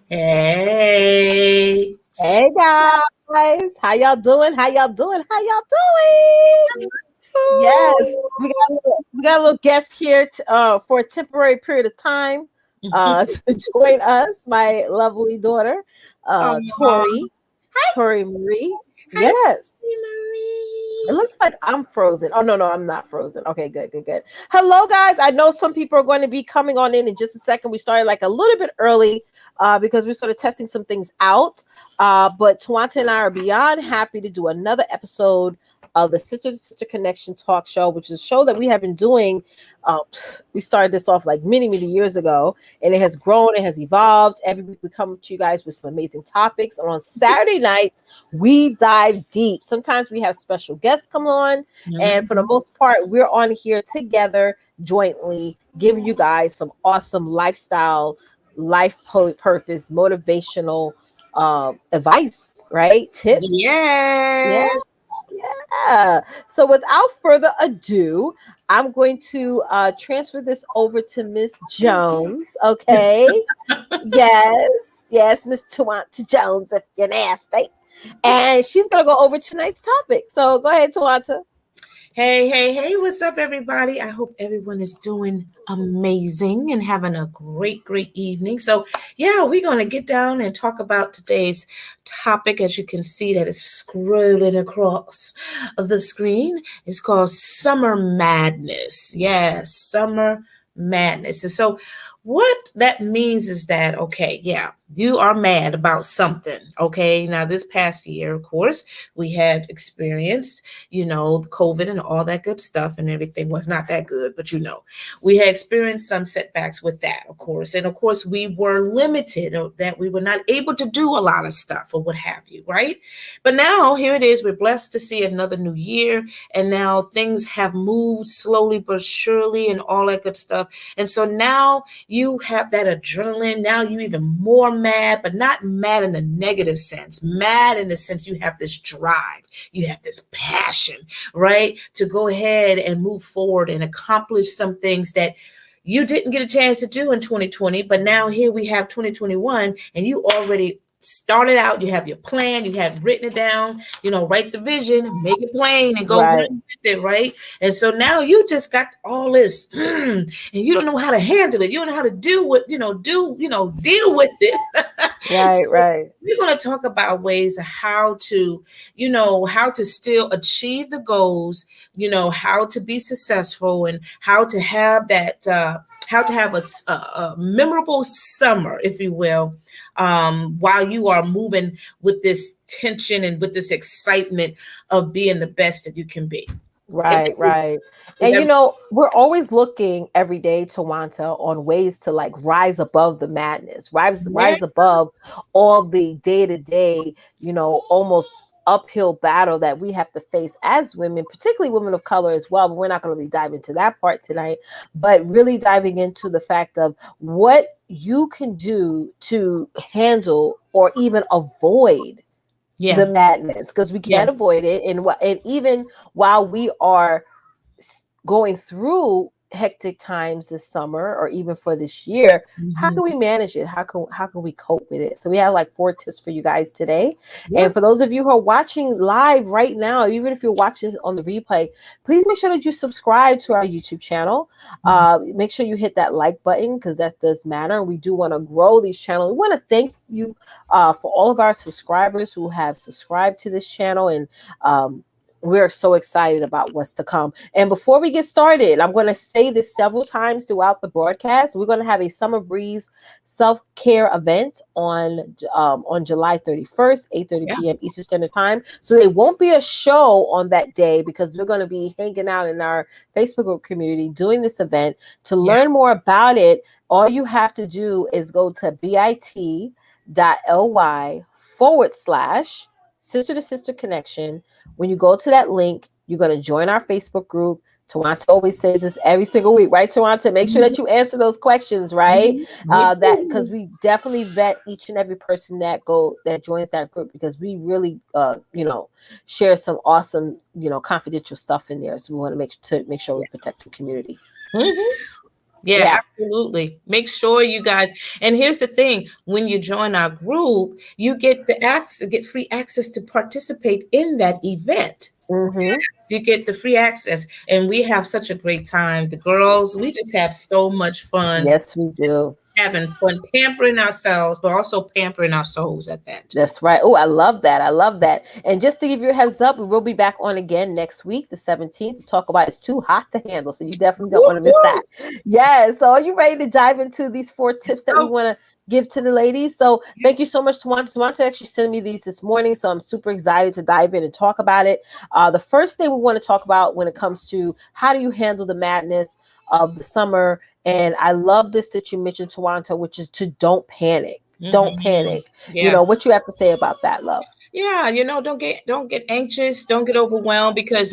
Hey. Hey guys, how y'all doing? How y'all doing? How y'all doing? Yes, we got a little guest here for a temporary period of time to join us. My lovely daughter, Aw. Tori Marie. Hi, Yes, it Marie. looks like I'm frozen. Oh no, I'm not frozen. Okay, good, good, good. Hello, guys. I know some people are going to be coming on in just a second. We started like a little bit early because we're sort of testing some things out. But Twanta and I are beyond happy to do another episode of the Sister to Sister Connection Talk Show, which is a show that we have been doing. We started this off like many, many years ago, and it has grown, it has evolved. Every week we come to you guys with some amazing topics. And on Saturday nights, we dive deep. Sometimes we have special guests come on, and for the Mhm. most part, we're on here together jointly, giving you guys some awesome lifestyle, purpose, motivational advice, right? Tips. Yeah, Yes. yeah. So without further ado, I'm going to transfer this over to Miss Jones. Okay. Yes, yes, Miss Tawanta Jones, if you're nasty. And she's gonna go over tonight's topic. So go ahead, Tawanta. Hey, hey, hey, what's up, everybody? I hope everyone is doing amazing and having a great, great evening. So, yeah, we're going to get down and talk about today's topic. As you can see, that is scrolling across the screen. It's called Summer Madness. Yes, Summer Madness. And so, what that means is that, okay, yeah, you are mad about something. Okay, now this past year, of course, we had experienced COVID and all that good stuff, and everything was not that good, but we had experienced some setbacks with that, of course. And of course, we were limited, that we were not able to do a lot of stuff or what have you, right? But now here it is. We're blessed to see another new year, and now things have moved slowly but surely and all that good stuff. And so now you have that adrenaline. Now you even more mad, but not mad in a negative sense, mad in the sense you have this drive, you have this passion, right? To go ahead and move forward and accomplish some things that you didn't get a chance to do in 2020, but now here we have 2021, and you already started out. You have your plan, you have written it down, write the vision, make it plain, and go Right. run with it, right? And so now you just got all this, and you don't know how to handle it. You don't know how to do what, deal with it. Right, So right. we're going to talk about ways of how to still achieve the goals, how to be successful, and how to have that, how to have a memorable summer, if you will, while you are moving with this tension and with this excitement of being the best that you can be. If Right, that makes right. if And that we're always looking every day to Wanta on ways to like rise above the madness, Yeah. rise above all the day to day, almost uphill battle that we have to face as women, particularly women of color as well. But we're not going to be diving into that part tonight, but really diving into the fact of what you can do to handle or even avoid Yeah. the madness, because we Yeah. can't avoid it. And even while we are going through hectic times this summer or even for this year, how can we Mhm. manage it? How can we cope with it? So we have like 4 tips for you guys today. Yeah. And for those of you who are watching live right now, even if you're watching this on the replay, please make sure that you subscribe to our YouTube channel. Mhm. Make sure you hit that like button, because that does matter. We do want to grow these channels. We want to thank you for all of our subscribers who have subscribed to this channel, and we're so excited about what's to come. And before we get started, I'm going to say this several times throughout the broadcast. We're going to have a Summer Breeze self-care event on July 31st, 8:30 Yeah. p.m. Eastern Standard Time. So there won't be a show on that day, because we're going to be hanging out in our Facebook group community doing this event. To Yeah. learn more about it, all you have to do is go to bit.ly/, sister to sister connection. When you go to that link, you're going to join our Facebook group. Tawanta always says this every single week, right, Tawanta? Make sure that Mhm. you answer those questions, right? Mhm. We That because do. we definitely vet each and every person that joins that group, because we really, share some awesome, confidential stuff in there. So we want to make sure we protect the community. Mhm. Yeah, Yeah. absolutely. Make sure you guys, and here's the thing, when you join our group, you get the access, get free access to participate in that event. Mm-hmm. You get the free access, and we have such a great time. The girls, we just have so much fun, Yes, we do. having fun, pampering ourselves, but also pampering our souls at that too. That's right. Oh, I love that. I love that. And just to give you a heads up, we will be back on again next week, the 17th, to talk about It's Too Hot to Handle. So you definitely don't Woo, want to miss woo. that. Yeah. So are you ready to dive into these 4 tips that we So, want to give to the ladies? So thank you so much, Twonta. Twonta actually sent me these this morning. So I'm super excited to dive in and talk about it. The first thing we want to talk about when it comes to how do you handle the madness of the summer. And I love this that you mentioned, Twonta, which is to don't panic. Don't mhm. panic. Yeah. What you have to say about that, love? Yeah, don't get anxious, don't get overwhelmed, because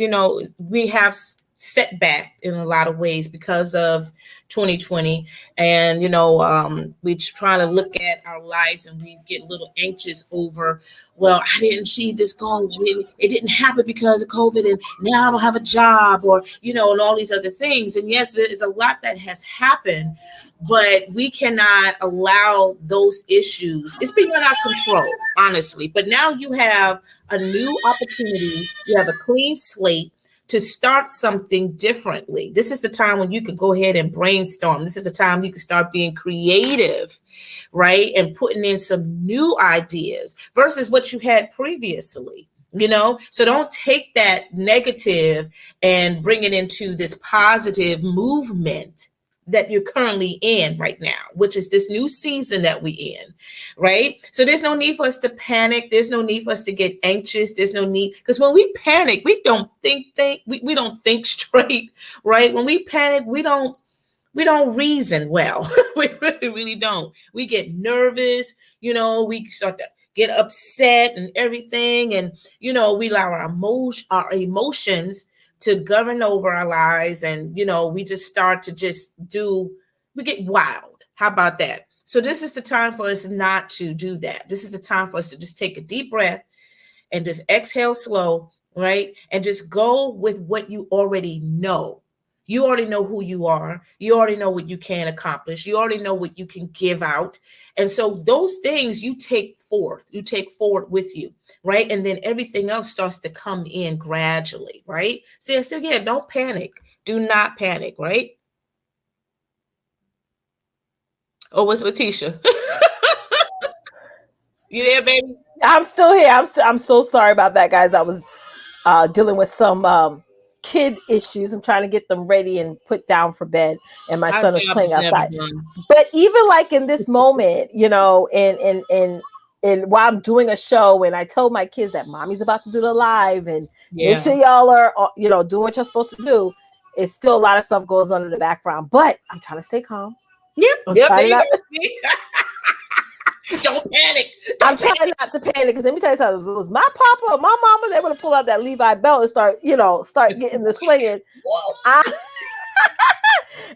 we have setback in a lot of ways because of 2020. And we try to look at our lives, and we get a little anxious over, well, I didn't achieve this goal, it didn't happen because of COVID, and now I don't have a job, or and all these other things. And yes, there's a lot that has happened, but we cannot allow those issues. It's beyond our control, honestly. But now you have a new opportunity. You have a clean slate to start something differently. This is the time when you can go ahead and brainstorm. This is the time you can start being creative, right? And putting in some new ideas versus what you had previously. So don't take that negative and bring it into this positive movement that you're currently in right now, which is this new season that we in, right? So there's no need for us to panic. There's no need for us to get anxious. There's no need, because when we panic, we don't we don't think straight, right? When we panic, we don't reason well. We really don't. We get nervous, we start to get upset and everything. And, we allow our emotions to govern over our lives. And, we just start to we get wild. How about that? So this is the time for us not to do that. This is the time for us to just take a deep breath and just exhale slow, right? And just go with what you already know. You already know who you are. You already know what you can accomplish. You already know what you can give out. And so those things you take forward with you, right? And then everything else starts to come in gradually, right? So yeah, don't panic. Do not panic, right? Oh, what's Leticia? You there, baby? I'm still here. I'm so sorry about that, guys. I was dealing with some kid issues. I'm trying to get them ready and put down for bed, and my Our son is job playing is never outside. done. But even like in this moment, and while I'm doing a show, and I told my kids that mommy's about to do the live, and make Yeah. sure y'all are, doing what you're supposed to do. It's still a lot of stuff goes on in the background, but I'm trying to stay calm. Yep. I'm Yep. There trying you not. go. See? Don't panic. I'm Don't trying panic. not to panic because let me tell you something. If it was my papa or my mama, they would have pulled out that Levi belt and start getting the swinging. Whoa.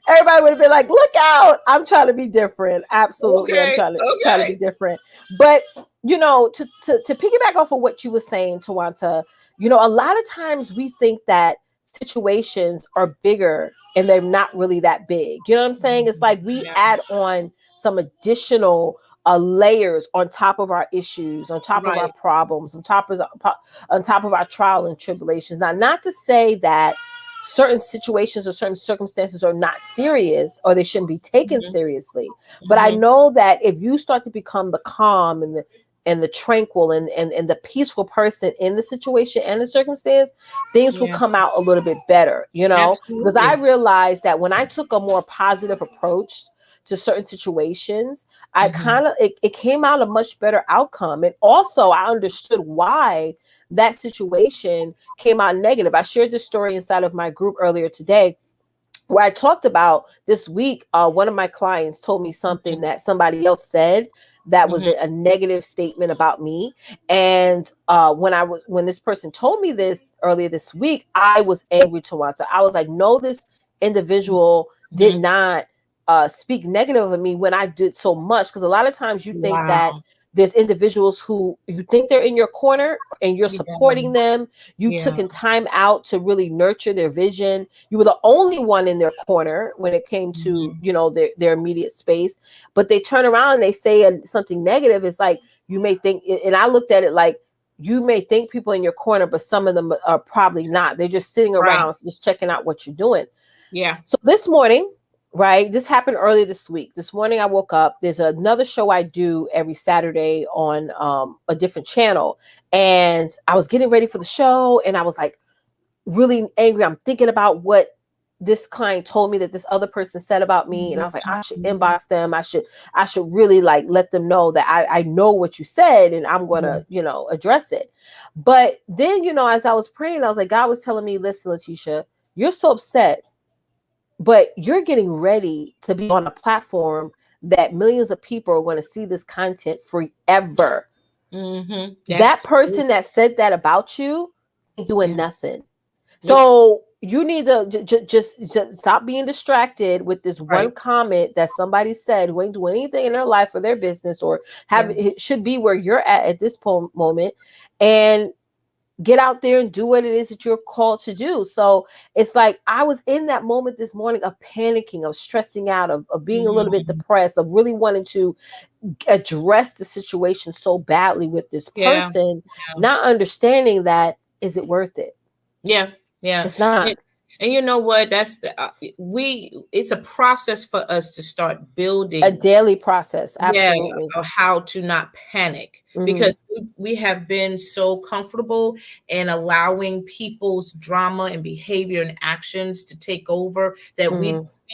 Everybody would have been like, "Look out!" I'm trying to be different. Absolutely, I'm Okay. trying to be Okay. different. But to piggyback off of what you were saying, Twonta, a lot of times we think that situations are bigger and they're not really that big. You know what I'm saying? It's like we Yeah. add on some additional layers on top of our issues, on top of our Right. problems, on top of our trial and tribulations. Now, not to say that certain situations or certain circumstances are not serious or they shouldn't be taken Mhm. seriously, but I Mhm. know that if you start to become the calm and the tranquil and the peaceful person in the situation and the circumstance, things will Yeah. come out a little bit better, because I Absolutely. realized that when I took a more positive approach to certain situations, I Mhm. kind of it came out a much better outcome. And also I understood why that situation came out negative. I shared this story inside of my group earlier today where I talked about this week. One of my clients told me something Mhm. that somebody else said that was Mhm. a negative statement about me. And when this person told me this earlier this week, I was angry to Wanta. I was like, no, this individual did Mhm. not speak negative of me when I did so much. Because a lot of times you think that Wow. there's individuals who you think they're in your corner and you're Yeah. supporting them. You Yeah. took in time out to really nurture their vision. You were the only one in their corner when it came to, Mhm. their immediate space. But they turn around and they say something negative. It's like, you may think, and I looked at it like, you may think people in your corner, but some of them are probably not. They're just sitting Right. around, just checking out what you're doing. Yeah. So this morning, right, this happened earlier this week. This morning I woke up. There's another show I do every Saturday on a different channel. And I was getting ready for the show and I was like really angry. I'm thinking about what this client told me that this other person said about me. And I was like, I should Mhm. inbox them. I should really like let them know that I know what you said and I'm gonna, Mhm. address it. But then, as I was praying, I was like, God was telling me, listen, Leticia, you're so upset, but you're getting ready to be on a platform that millions of people are going to see this content forever. Mhm. That That's true. person that said that about you ain't doing Yeah. nothing. Nope. So you need to just stop being distracted with this one Right. comment that somebody said who ain't doing anything in their life or their business or have Yeah. it should be where you're at this moment, and get out there and do what it is that you're called to do. So it's like I was in that moment this morning of panicking, of stressing out, of being a little bit Mhm. depressed, of really wanting to address the situation so badly with this Yeah. person, Yeah. not understanding that, is it worth it? Yeah. Yeah. It's not. And you know what? That's we. It's a process for us to start A building. daily process. Yeah, Absolutely. how to not panic Hmm. because we have been so comfortable in allowing people's drama and behavior and actions to take over that Hmm.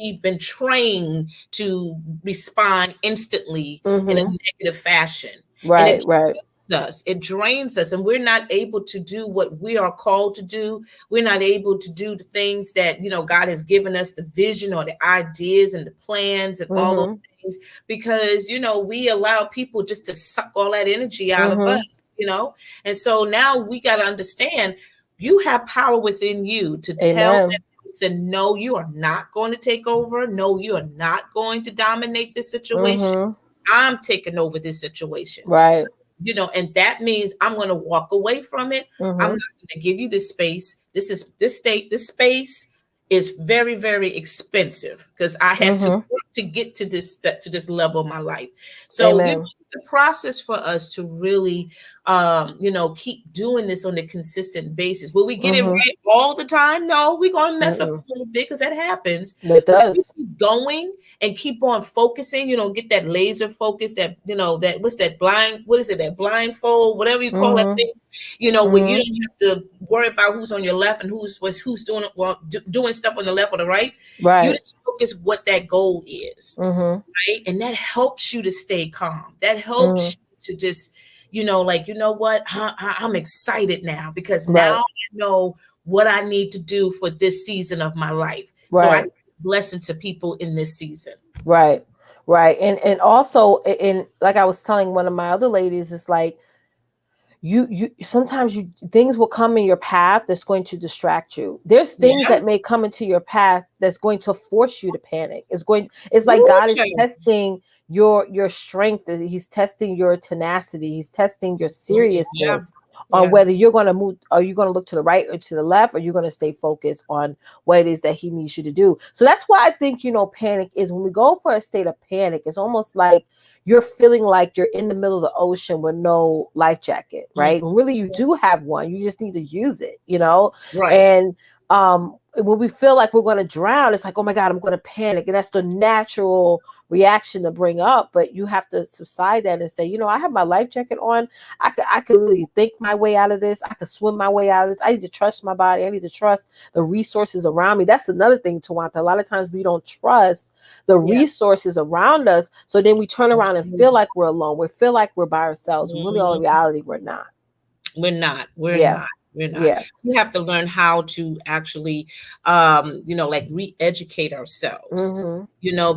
we've been trained to respond instantly in a Hmm. negative fashion, and Right, right. it drains us, and we're not able to do what we are called to do. We're not able to do the things that God has given us, the vision or the ideas and the plans and all those Hmm. things, because we allow people just to suck all that energy out of Hmm. us. And so now we got to understand, you have power within you to tell that Amen. person, no, you are not going to take over, no, you are not going to dominate this situation. Hmm. I'm taking over this situation. Right. So, and that means I'm going to walk away from it. I'm not Hmm. going to give you this space. This space is very, very expensive because I had to Hmm. work to get to this level of my life. So, Amen. it's a process for us to really, keep doing this on a consistent basis. Will we get it Hmm. right all the time? No, we're going to mess up a Mm-mm. little bit because that happens. It But if we does. keep going and keep on focusing, get that laser focus, that that what's that what is it, that blindfold, whatever you call that Hmm. thing, where you Hmm. don't have to worry about who's on your left and who's doing doing stuff on the left or the right. You Right. just focus what that goal is, Hmm. right? And that helps you to stay calm. That helps Hmm. you to just, like, what, I'm excited now because now Right. I know what I need to do for this season of my life. So I Right. can be a blessing to people in this season. Right. Right. And also in like I was telling one of my other ladies, it's like you sometimes things will come in your path that's going to distract you. There's things Yeah. that may come into your path that's going to force you to panic. It's like Ooh, God is child. testing your strength. He's testing your tenacity. He's testing your Yeah. seriousness on Yeah. whether you're going to move. Are you going to look to the right or to the left? Or you're going to stay focused on what it is that he needs you to do? So that's why I think, panic is, when we go for a state of panic, it's almost like you're feeling like you're in the middle of the ocean with no life jacket, Mm. right? And really, you do have one. You just need to use it. Right. And when we feel like we're going to drown, it's like, oh my God, I'm going to panic. And that's the natural reaction to bring up. But you have to subside that and say, I have my life jacket on. I could really think my way out of this. I could swim my way out of this. I need to trust my body. I need to trust the resources around me. That's another thing, Twonta. A lot of times we don't trust the Yeah. resources around us. So then we turn That's around and true. feel like we're alone. We feel like we're by ourselves. When really, all in Mhm. reality, we're not. We're not. We're Yeah. not. We're not. Yeah. We have to learn how to actually, like, re-educate ourselves, Hmm.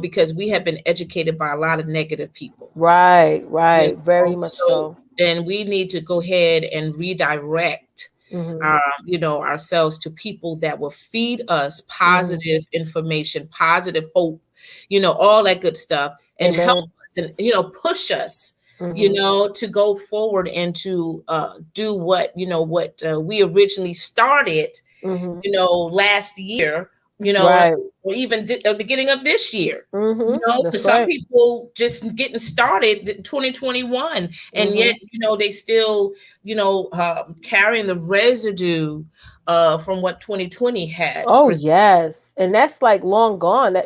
because we have been educated by a lot of negative people. Right. Right. Very much So so. then we need to go ahead and redirect, Hmm. ourselves to people that will feed us Hmm. positive information, positive hope, all that good stuff, and help Amen. us and push us. to go forward and to do what we originally started, last year, Right. or even the beginning of this year. That's Because some right. people just getting started 2021, and yet, they still, carrying the residue from what 2020 had. Oh yes, and that's like long gone.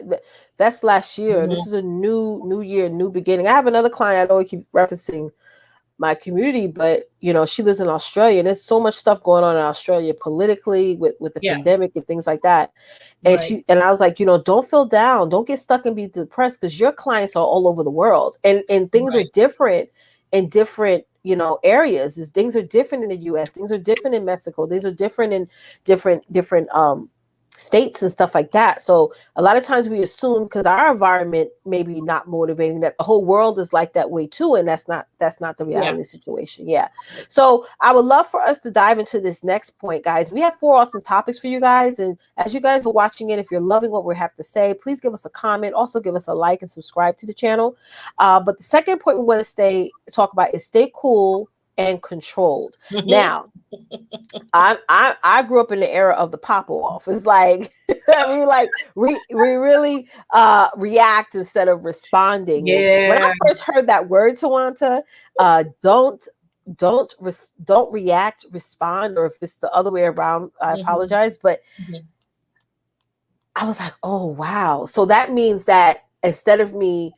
That's last year. This Mhm. is a new year, new beginning. I have another client. I know I keep referencing my community, but she lives in Australia, and there's so much stuff going on in Australia politically with the Yeah, pandemic and things like that. right. And I was like, don't feel down, don't get stuck and be depressed, because your clients are all over the world, and things are Right. different in different areas. Things are different in the US, things are different in Mexico, things are different in different states and stuff like that. So a lot of times we assume, because our environment maybe not motivating, that the whole world is like that way too, and that's not the Yeah. reality of the situation. Yeah. So I would love for us to dive into this next point, guys. We have 4 awesome topics for you guys, and as you guys are watching it, if you're loving what we have to say, please give us a comment, also give us a like and subscribe to the channel. But the second point we want to talk about is stay cool and controlled. Mhm. Now, I grew up in the era of the pop off. It's like we really react instead of responding. And when I Yeah. first heard that word, Twonta, don't don't react, respond, or if it's the other way around, I Mhm. apologize. But Mhm. I was like, oh wow. So that means that instead of me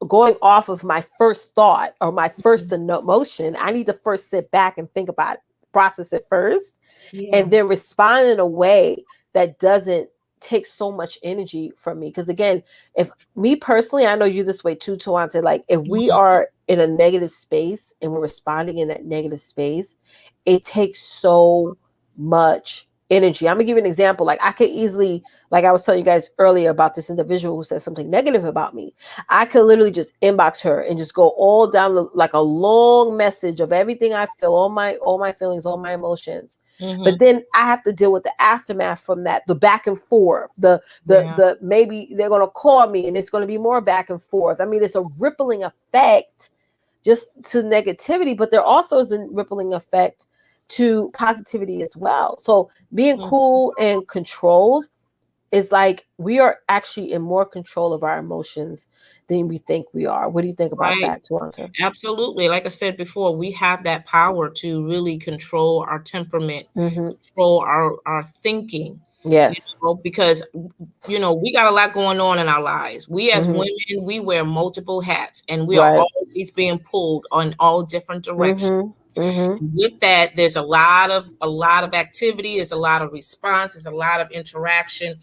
going off of my first thought or my first emotion, I need to first sit back and think about it, process it first, Yeah. and then respond in a way that doesn't take so much energy from me. Because again, if me personally, I know you this way too, Tawante, like if we Mhm. are in a negative space and we're responding in that negative space, it takes so much energy. I'm gonna give you an example. Like I could easily, like I was telling you guys earlier about this individual who said something negative about me. I could literally just inbox her and just go all down like a long message of everything I feel, all my feelings, all my emotions. But Mhm. then I have to deal with the aftermath from that, the back and forth, Yeah. the maybe they're gonna call me and it's gonna be more back and forth. I mean, it's a rippling effect just to negativity, but there also is a rippling effect to positivity as well. So being Mhm. cool and controlled is like we are actually in more control of our emotions than we think we are. What do you think about Right. that, Tuanta? Absolutely. Like I said before, we have that power to really control our temperament, Mm-hmm. control our thinking, Yes. because we got a lot going on in our lives. We as Mm-hmm. women, we wear multiple hats, and we are Right. always being pulled on all different directions. Mm-hmm. Mm-hmm. With that, there's a lot of activity, there's a lot of response, there's a lot of interaction,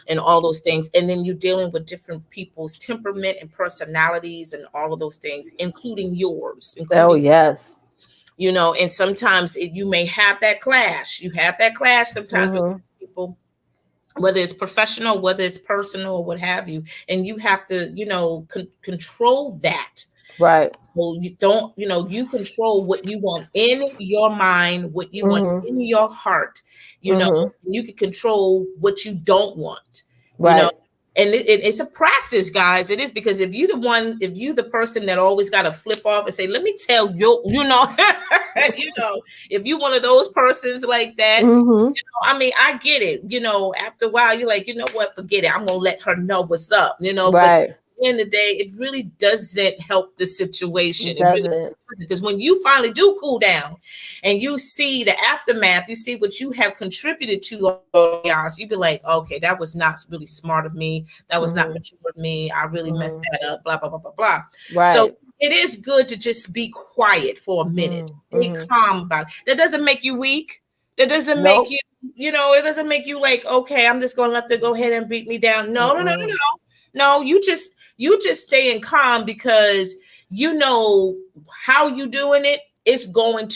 and all those things. And then you're dealing with different people's temperament and personalities and all of those things, including yours, Oh including yes. and sometimes you may have that clash. You have that clash sometimes with Mm-hmm. people, whether it's professional, whether it's personal, or what have you, and you have to control that. Right. Well, you don't, you control what you want in your mind, what you want Mm-hmm. in your heart. Mm-hmm. You can control what you don't want, you know. Right. And it's a practice, guys. It is, because if you the person that always got to flip off and say, "Let me tell you," if you one of those persons like that, Mm-hmm. I mean, I get it. After a while, you're like, you know what? Forget it. I'm gonna let her know what's up. But at Right. the end of the day, it really doesn't help the situation. It It really doesn't. doesn't. Because when you finally do cool down and you see the aftermath, you see what you have contributed to all y'all, you be like, okay, that was not really smart of me. That was not Mm-hmm. mature of me. I really messed Mm-hmm. that up. Blah blah blah blah blah. So Right. it is good to just be quiet for a minute. Mm-hmm. Stay Mm-hmm. calm about it. That doesn't make you weak. That doesn't make Nope. you, it doesn't make you like, okay, I'm just gonna let them go ahead and beat me down. No, no, no, no, Mm-mm. no. No, you just staying calm, because you know how you doing it. It's gonna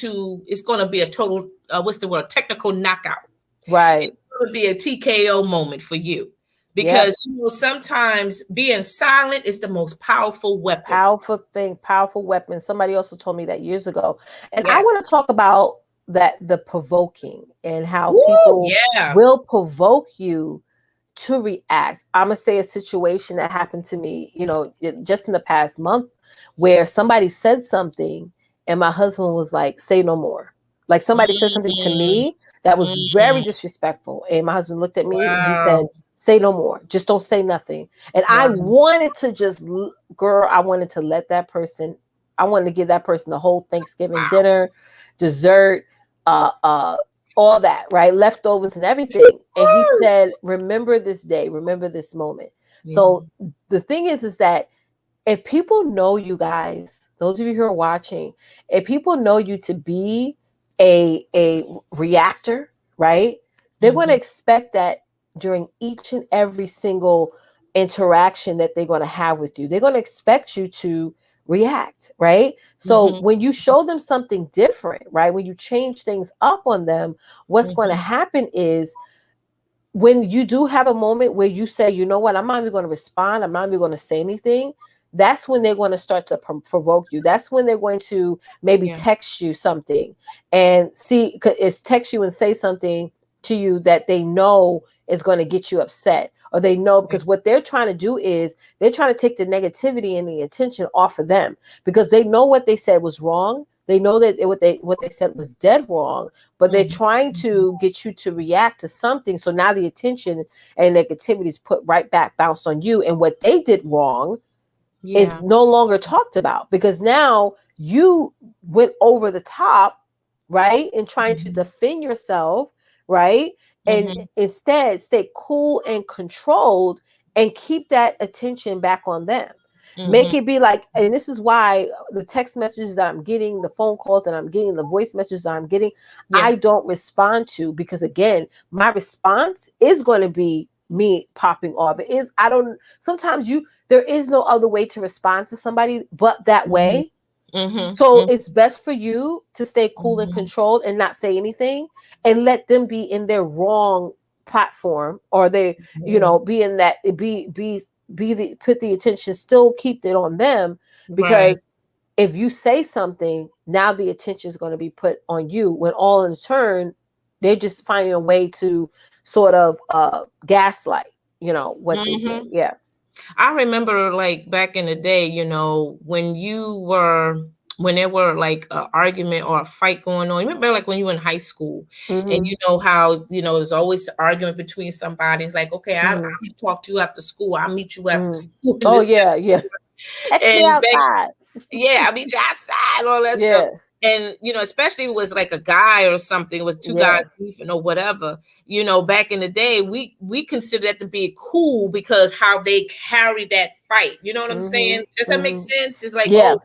be a total what's the word, technical knockout. Right. It's gonna be a TKO moment for you, Yep. because sometimes being silent is the most powerful weapon. Powerful thing, powerful weapon. Somebody also told me that years ago. And I Yeah. want to talk about that, the provoking, and how Woo, people yeah. will provoke you to react. I'm gonna say a situation that happened to me, just in the past month, where somebody said something and my husband was like, say no more. Like somebody said something to Mm, me that was very mm. disrespectful. And my husband looked at me and he said, Wow. say no more. Just don't say nothing. And I Wow. wanted to girl, I wanted to let that person, I wanted to give that person the whole Thanksgiving Wow. dinner, dessert, uh, uh, all that, right? Leftovers and everything. And he Woo! said, remember this day, remember this moment. Yeah. So the thing is that if people know you guys, those of you who are watching, if people know you to be a reactor, right? They're going to Mm-hmm. expect that during each and every single interaction that they're going to have with you. They're going to expect you to react, right? So Mm-hmm. when you show them something different, right? When you change things up on them, what's going to Mm-hmm. happen is when you do have a moment where you say, you know what, I'm not even going to respond, I'm not even going to say anything, that's when they're going to start to provoke you. That's when they're going to maybe Yeah. text you something and see, it's text you and say something to you that they know is going to get you upset. Or they know, because what they're trying to do is they're trying to take the negativity and the attention off of them, because they know what they said was wrong. They know that what they said was dead wrong, but they're trying Mm-hmm. to get you to react to something. So now the attention and negativity is put right back, bounced on you. And what they did wrong is Yeah. no longer talked about, because now you went over the top, right? And trying to Mm-hmm. defend yourself, right? And Mm-hmm. instead stay cool and controlled and keep that attention back on them. Mm-hmm. Make it be like, and this is why the text messages that I'm getting, the phone calls that I'm getting, the voice messages that I'm getting, Yeah. I don't respond to, because again, my response is going to be me popping off. It is, I don't, sometimes there is no other way to respond to somebody but that Mm-hmm. way. So Mm-hmm. it's best for you to stay cool and Mm-hmm. controlled and not say anything, and let them be in their wrong platform, or they, Mm-hmm. be in that, be the, put the attention, still keep it on them. Right. Because if you say something, now the attention is going to be put on you, when all in turn they're just finding a way to sort of gaslight, what they did. Mm-hmm. Yeah. I remember like back in the day, when there were like an argument or a fight going on. You remember like when you were in high school and Mm-hmm. you know how, there's always an argument between somebody. It's like, okay, I'm Mm-hmm. gonna talk to you after school. I'll meet you after Mm-hmm. school and Oh this, that, yeah, yeah. Catch me and back outside. yeah, I mean, outside, all that stuff. Yeah, And, especially if it was like a guy or something with two guys yeah. beefing or whatever, back in the day, we consider that to be cool because how they carry that fight. You know what I'm saying? Mm-hmm. Does that make Mm-hmm. sense? It's like, Yeah, oh,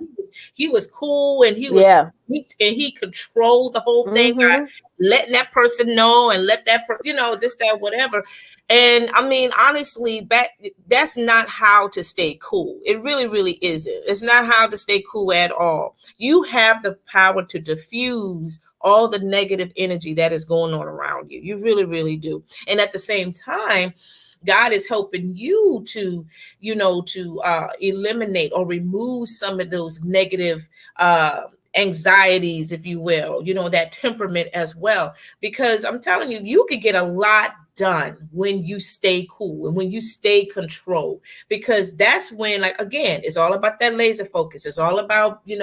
he was cool and yeah. he controlled the whole thing by Mm-hmm. letting that person know and let that this, that, whatever. And I mean, honestly, that's not how to stay cool. It really, really isn't. It's not how to stay cool at all. You have the power to diffuse all the negative energy that is going on around you. You really, really do. And at the same time, God is helping you to, eliminate or remove some of those negative anxieties, if you will, that temperament as well. Because I'm telling you, you could get a lot done when you stay cool and when you stay controlled, because that's when, like, again, it's all about that laser focus. It's all about being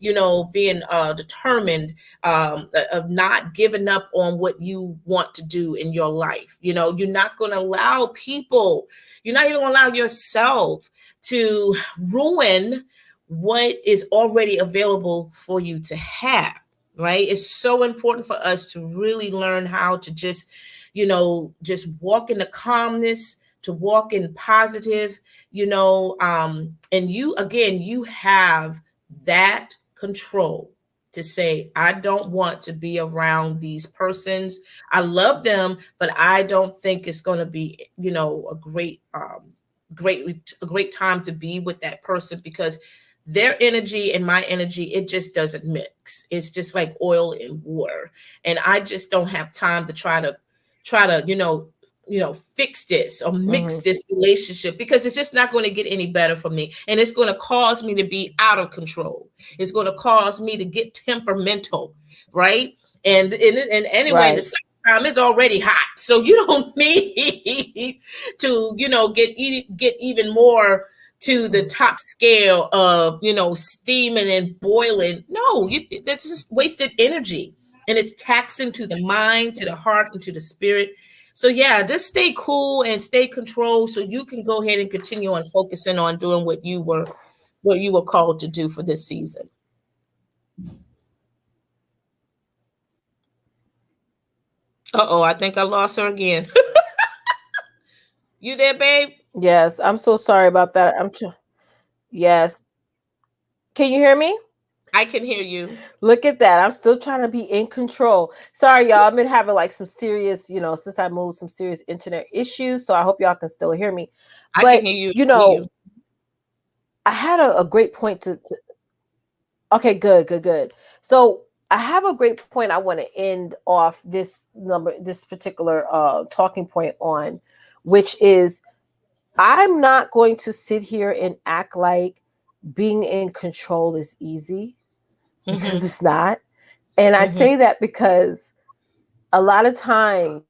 determined, of not giving up on what you want to do in your life. You're not going to allow people, you're not even going to allow yourself to ruin what is already available for you to have. Right? It's so important for us to really learn how to just walk in the calmness, to walk in positive, and you have that control to say, I don't want to be around these persons. I love them, but I don't think it's going to be, a great time to be with that person, because their energy and my energy, it just doesn't mix. It's just like oil and water. And I just don't have time to try to fix this or mix Mm-hmm. this relationship, because it's just not going to get any better for me, and it's going to cause me to be out of control. It's going to cause me to get temperamental, right? And anyway, in the Right. time it's already hot, so you don't need to, get even more to the top scale of, steaming and boiling. No, that's just wasted energy, and it's taxing to the mind, to the heart, and to the spirit. So yeah, just stay cool and stay controlled so you can go ahead and continue on focusing on doing what you were called to do for this season. Uh-oh, I think I lost her again. You there, babe? Yes, I'm so sorry about that. Yes. Can you hear me? I can hear you. Look at that. I'm still trying to be in control. Sorry, y'all. I've been having like some serious, since I moved, some serious internet issues. So I hope y'all can still hear me. I can But, hear you. Hear you. I had a great point to. Okay, good, good, good. So I have a great point I want to end off this particular talking point on, which is I'm not going to sit here and act like being in control is easy, because Mm-hmm. it's not. And I Mm-hmm. say that because a lot of times,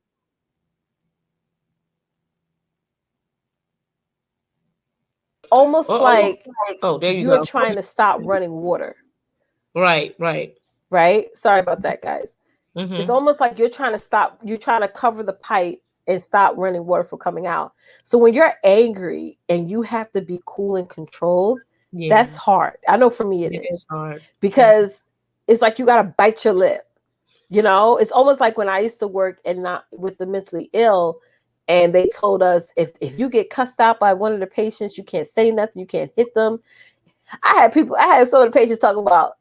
almost Oh, like oh, there you you're go. trying to stop running water, Right, right. right? Sorry about that, guys. It's Mm-hmm. almost like you're trying to cover the pipe and stop running water from coming out. So when you're angry and you have to be cool and controlled, Yeah, that's hard. I know for me it it is, is hard. Mm-hmm. because it's like you got to bite your lip. It's almost like when I used to work and not with the mentally ill, and they told us if you get cussed out by one of the patients, you can't say nothing, you can't hit them. I had some of the patients talking about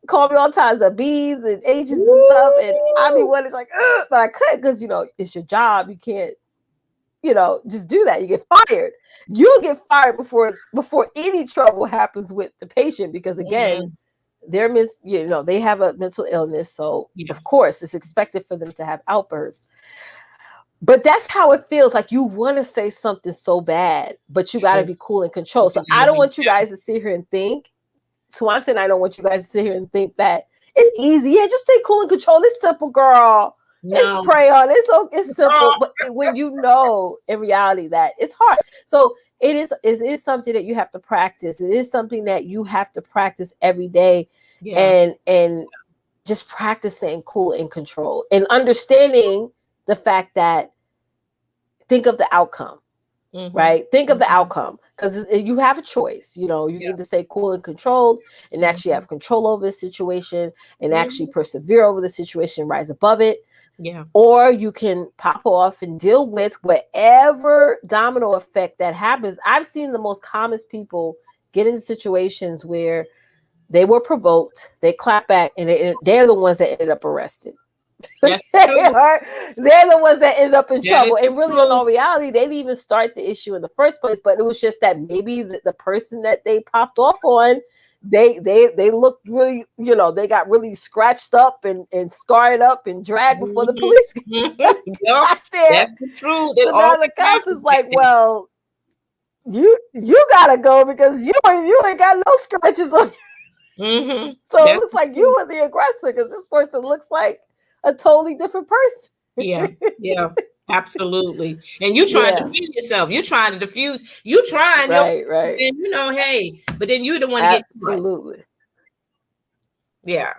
call me all times of B's and H's and stuff, and I be Woo! one is like, ugh, but I couldn't, because it's your job. You can't, just do that. You get fired. You'll get fired before any trouble happens with the patient, because again, Mm-hmm. they have a mental illness, so Yeah, of course it's expected for them to have outbursts. But that's how it feels. Like you want to say something so bad, but you got to true. be cool and control. But So you I gotta don't be. want you guys to sit here and think, Swanson, I don't want you guys to sit here and think that it's easy. Yeah, just stay cool and control. It's simple, girl. It's No. pray on. It's Oh, simple. But when you know in reality that it's hard. So it is something that you have to practice. It is something that you have to practice every day, yeah. and just practicing cool and control, and understanding the fact that, think of the outcome, Mm-hmm. right? Think of the Mm-hmm. outcome, because you have a choice. You can Yeah. either stay cool and controlled and actually Mm-hmm. have control over the situation and actually Mm-hmm. persevere over the situation, rise above it, Yeah. or you can pop off and deal with whatever domino effect that happens. I've seen the most calmest people get into situations where they were provoked, they clap back, and they're the ones that ended up arrested. That's They're true. the ones that ended up in That is trouble. the And really, in truth. all reality, they didn't even start the issue in the first place. But it was just that maybe the person that they popped off on, they looked really, they got really scratched up and scarred up and dragged before the Mm-hmm. police Mm-hmm. Yep. got there. That's the truth. It So now the always cops is happens like like, that. well, you gotta go, because you ain't got no scratches on. Mm-hmm. So it That's looks the like you truth. were the aggressor, because this person looks like a totally different person. Yeah, yeah, absolutely. And you trying to Yeah. defend yourself. You trying to diffuse. You trying your Right, best, right. and hey, but then you're the one to get caught. Absolutely. Yeah.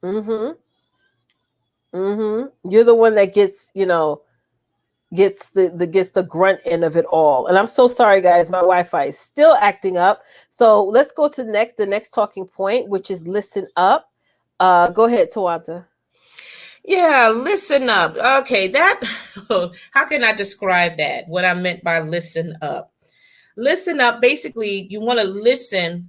Mm-hmm. Mm-hmm. You're the one that gets the grunt end of it all. And I'm so sorry, guys. My Wi-Fi is still acting up. So let's go to the next talking point, which is listen up. Go ahead, Tawanta. Yeah, listen up. Okay, that how can I describe that? What I meant by listen up. Listen up, basically, you want to listen.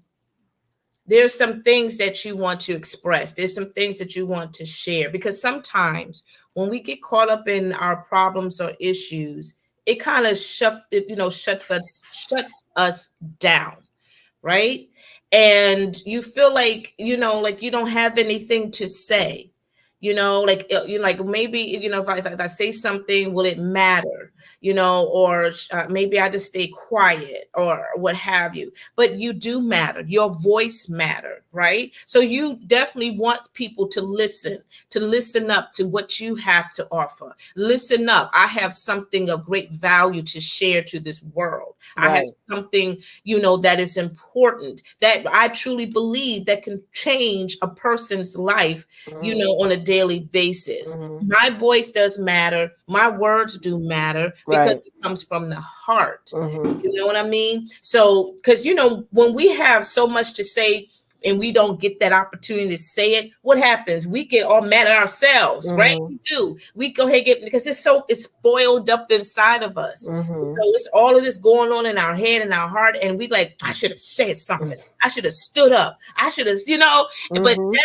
There's some things that you want to express. There's some things that you want to share, because sometimes when we get caught up in our problems or issues, it kind of shuts us down, right? And you feel like, like you don't have anything to say. Like maybe, if I say something, will it matter? Or maybe I just stay quiet or what have you. But you do matter. Your voice matter, right? So you definitely want people to listen up to what you have to offer. Listen up. I have something of great value to share to this world. I have Right. something, that is important, that I truly believe that can change a person's life, on a daily basis. Mm-hmm. My voice does matter. My words do matter Right. because it comes from the heart. Mm-hmm. You know what I mean? So, because, when we have so much to say and we don't get that opportunity to say it, what happens? We get all mad at ourselves, right? Mm-hmm. We do. We go ahead and get, because it's spoiled up inside of us. So Mm-hmm. it's all of this going on in our head and our heart, and we like, I should have said something. I should have stood up. I should have, but Mm-hmm. now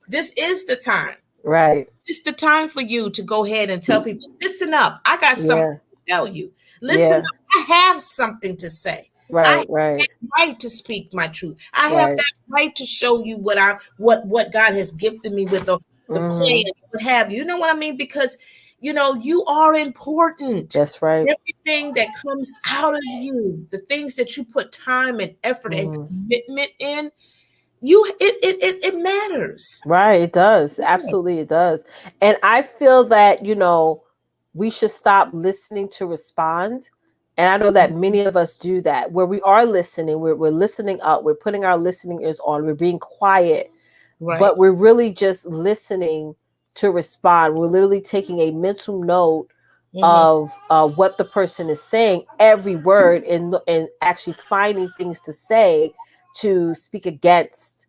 this is the time. Right. It's the time for you to go ahead and tell people, listen up. I got something Yeah. to tell you. Listen Yeah. up. I have something to say. I have Right. Right. that right to speak my truth. I have Right. that right to show you what God has gifted me with, or the Mm-hmm. plan, what have you. You know what I mean? Because you are important. That's right. Everything that comes out of you, the things that you put time and effort and Mm-hmm. commitment in, it matters. Right, it does. Yeah. Absolutely, it does. And I feel that, we should stop listening to respond. And I know that many of us do that, where we are listening, we're listening up, we're putting our listening ears on, we're being quiet, Right. but we're really just listening to respond. We're literally taking a mental note Mm-hmm. of what the person is saying, every word, and actually finding things to say to speak against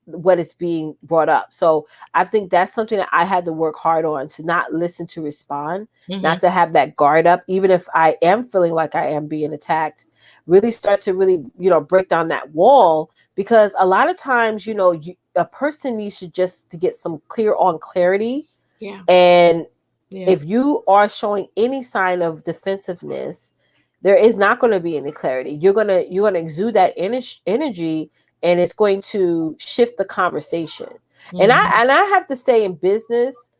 what is being brought up. So I think that's something that I had to work hard on, to not listen to respond, Mm-hmm. not to have that guard up, even if I am feeling like I am being attacked, really start to really, break down that wall. Because a lot of times, a person needs to get some clear on clarity. Yeah. And Yeah. if you are showing any sign of defensiveness, there is not going to be any clarity. You're gonna exude that energy, and it's going to shift the conversation. And I Mm-hmm. and I have to say, in business,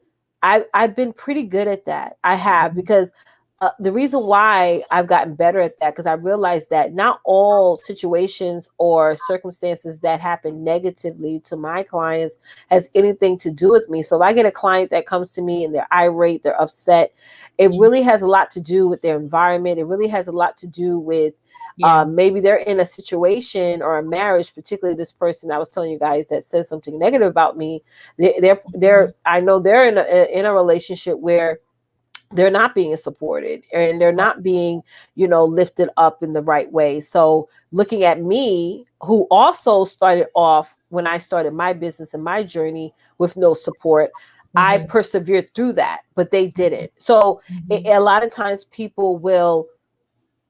I've been pretty good at that. I have, because the reason why I've gotten better at that, because I realized that not all situations or circumstances that happen negatively to my clients has anything to do with me. So if I get a client that comes to me and they're irate, they're upset, it Mm-hmm. really has a lot to do with their environment. It really has a lot to do with Yeah. maybe they're in a situation or a marriage, particularly this person I was telling you guys that says something negative about me. They're I know they're in a relationship where they're not being supported, and they're not being, lifted up in the right way. So looking at me, who also started off when I started my business and my journey with no support, I Mm-hmm. persevered through that, but they didn't. So Mm-hmm. a lot of times people will,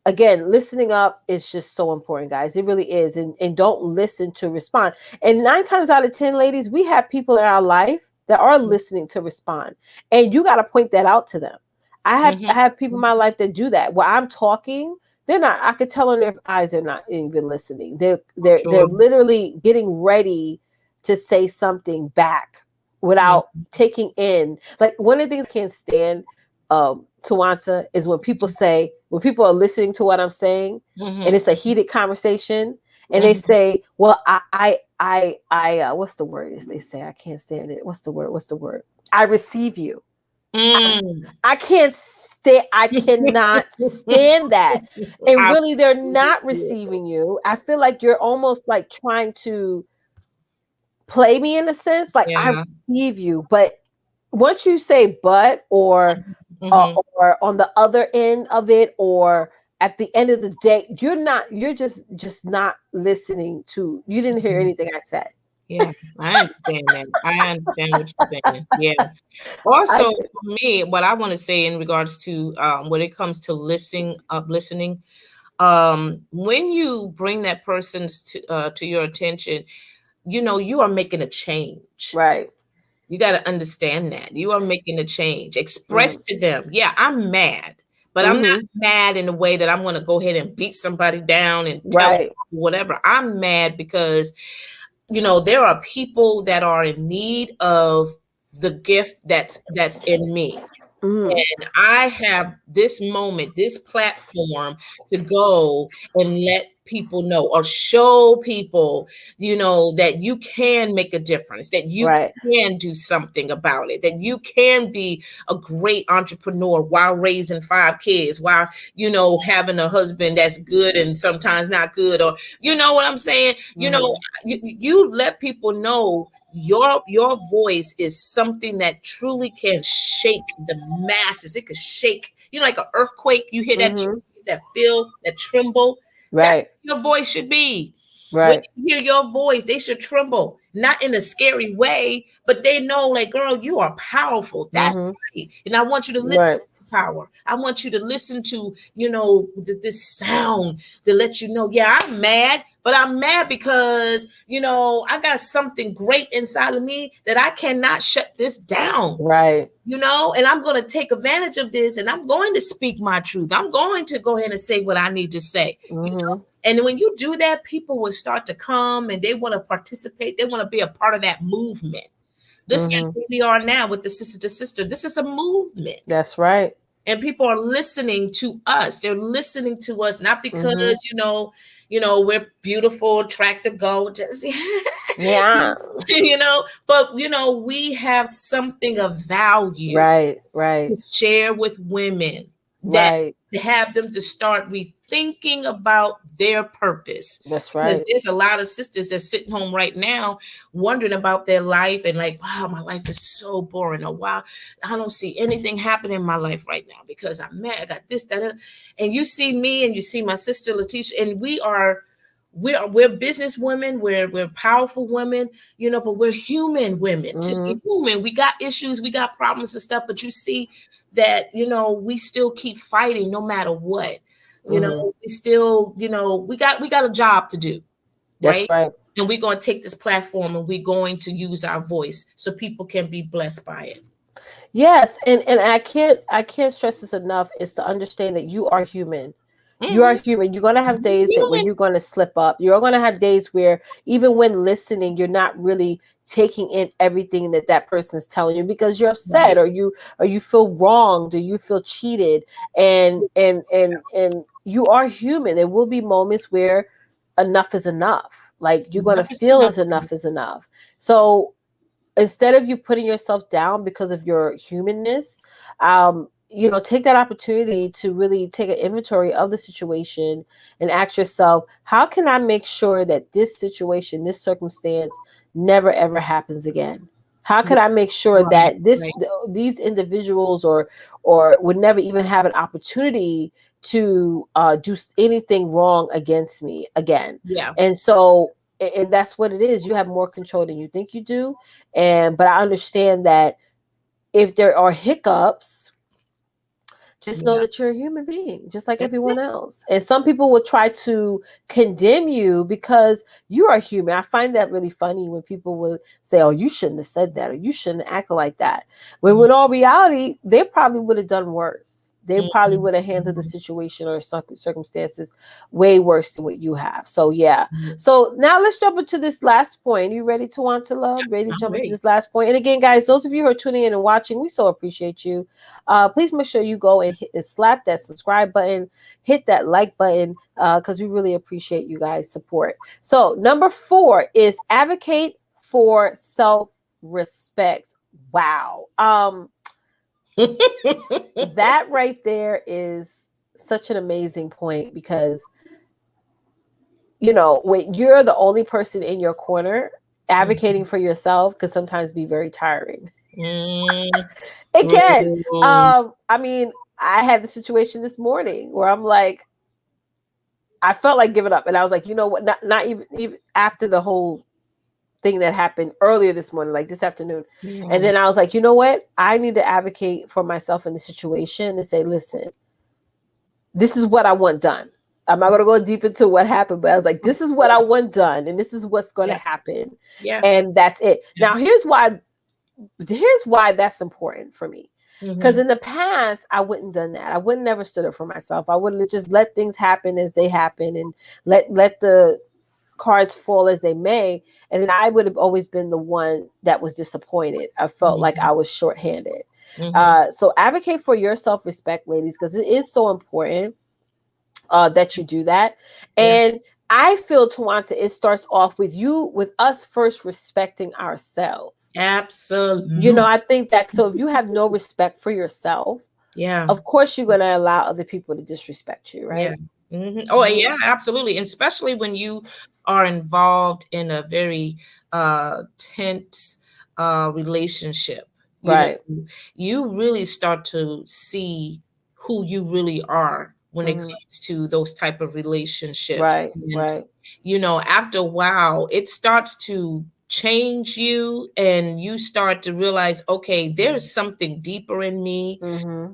again, listening up is just so important, guys. It really is. And don't listen to respond. And 9 times out of 10, ladies, we have people in our life that are listening to respond. And you got to point that out to them. I have Mm-hmm. I have people in my life that do that. While I'm talking, they're not, I could tell in their eyes they're not even listening. They're Sure. literally getting ready to say something back Yeah. without taking in. Like, one of the things I can't stand, Tawanta, is when people are listening to what I'm saying, and Mm-hmm. it's a heated conversation, and they Mm-hmm. say, "Well, what's the word?" Is they say, I can't stand it. What's the word? What's the word? I receive you. Mm. I can't stand. I cannot stand that. And I really, they're receive not you. receiving you. I feel like you're almost like trying to play me, in a sense. Like, I Yeah. receive you, but once you say "but," Mm-hmm. or on the other end of it, or at the end of the day, you're just not listening to, you didn't hear anything I said. Yeah, I understand that. I understand what you're saying. Yeah. I Also, for me, what I want to say in regards to when it comes to listening, when you bring that person to your attention, you are making a change. Right. You got to understand that you are making a change. Express Mm-hmm. to them, yeah, I'm mad, but I'm not Mm-hmm. mad in a way that I'm going to go ahead and beat somebody down and tell them Right. whatever. I'm mad because there are people that are in need of the gift that's in me. Mhm. And I have this moment, this platform to go and let people know or show people, that you can make a difference, that you Right. can do something about it, that you can be a great entrepreneur while raising 5 kids, while, having a husband that's good and sometimes not good, or, what I'm saying? Mhm. You let people know your voice is something that truly can shake the masses. It could shake, like an earthquake. You hear that, Mhm. that feel, that tremble. That's Right. what your voice should be. When Right. they hear your voice, they should tremble, not in a scary way, but they know, like, girl, you are powerful. That's Mhm. right. And I want you to listen Right. to power. I want you to listen to, this sound to let you know, yeah, I'm mad, but I'm mad because, I got something great inside of me that I cannot shut this down. Right. And I'm going to take advantage of this, and I'm going to speak my truth. I'm going to go ahead and say what I need to say. Mhm. And when you do that, people will start to come and they want to participate. They want to be a part of that movement. Just like Mhm. where we are now with the sister to sister. This is a movement. That's right. And people are listening to us. They're listening to us, not because, Mhm. we're beautiful, attractive, gorgeous. Yeah. But we have something of value Right. Right. to share with women, that Right. to have them to start rethinking about their purpose. That's Because right. there's a lot of sisters that's sitting home right now wondering about their life and like, wow, my life is so boring. Or wow, I don't see anything happening in my life right now because I'm mad. I got this, that. And you see me and you see my sister Leticia, and we're business women, we're powerful women, but we're human women too. We're Mhm. human. We got issues, we got problems and stuff, but you see that, we still keep fighting no matter what. Mhm. We still, we got a job to do, That's right? right. And we're going to take this platform and we're going to use our voice so people can be blessed by it. Yes, and I can't stress this enough is to understand that you are human. You are Mhm. human. You're gonna have days that where Human. you're gonna slip up. You're gonna have days where even when listening, you're not really taking in everything that that person's telling you because you're upset Right. or you feel wronged or you feel cheated and you are human. There will be moments where enough is enough. Like you're gonna Enough is feel enough. as enough is enough. So instead of you putting yourself down because of your humanness, take that opportunity to really take an inventory of the situation and ask yourself, how can I make sure that this situation, this circumstance never ever happens again? How can I make sure Right. that this Right. these individuals or would never even have an opportunity to do anything wrong against me again? Yeah. And so, and that's what it is. You have more control than you think you do, and but I understand that if there are hiccups, just know Yeah. that you're a human being, just like That's everyone it. else. And some people will try to condemn you because you are human. I find that really funny when people will say, "Oh, you shouldn't have said that," or "You shouldn't act like that." When in all reality, they probably would have done worse. They probably Mhm. would have handled the situation or circumstances way worse than what you have. So yeah. Mhm. So now let's jump into this last point. You ready to want to love? Ready to I'm jump into ready. this last point? And again, guys, those of you who are tuning in and watching, we so appreciate you. Please make sure you go and slap that subscribe button, hit that like button, because we really appreciate you guys' support. So, number 4 is advocate for self respect. Wow. That right there is such an amazing point because, when you're the only person in your corner, advocating for yourself could sometimes be very tiring. Mm. It can. Mm. I mean, I had the situation this morning where I'm like, I felt like giving up, and I was like, you know what? Not even after the whole thing that happened earlier this morning, like this afternoon, and Yeah. then I was like, you know what? I need to advocate for myself in the situation and say, listen, this is what I want done. I'm not going to go deep into what happened, but I was like, this is what I want done, and this is what's going to Yeah. happen, Yeah. and that's it. Yeah. Now, here's why that's important for me. Because Mm-hmm. in the past, I wouldn't done that. I wouldn't never stood up for myself. I would have just let things happen as they happen and let the cards fall as they may. And then I would have always been the one that was disappointed. I felt like I was shorthanded. So advocate for your self-respect, ladies, because it is so important that you do that. And I feel, Twonta, it starts off with us first respecting ourselves. Absolutely. I think that, so if you have no respect for yourself, of course you're going to allow other people to disrespect you, right? Oh, yeah, absolutely. And especially when you are involved in a very tense relationship, Right. you really start to see who you really are when it comes to those type of relationships. Right. And, Right. after a while, it starts to change you, and you start to realize, okay, there's something deeper in me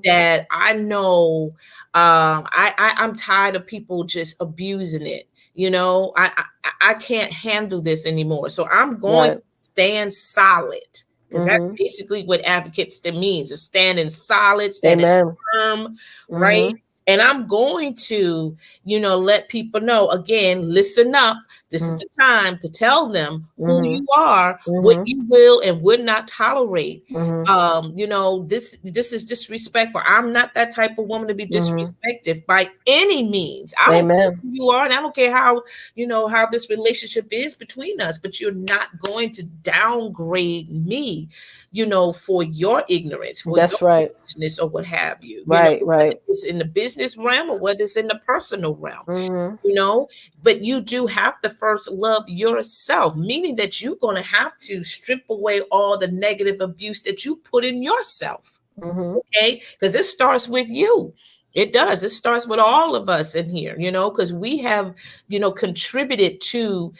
that I know. I'm tired of people just abusing it. I can't handle this anymore. So I'm going to stand solid, because that's basically what advocates that means, is standing solid, standing firm, right? And I'm going to, let people know, again, listen up. This is the time to tell them who you are, what you will and would not tolerate. This is disrespectful. I'm not that type of woman to be disrespected by any means. I don't care who you are, and I don't care how how this relationship is between us, but you're not going to downgrade me, for your ignorance, for your foolishness, or what have you. Right. Whether it's in the business realm or whether it's in the personal realm. But you do have to first love yourself, meaning that you're going to have to strip away all the negative abuse that you put in yourself. Okay, because it starts with you. It does. It starts with all of us in here, because we have, contributed to,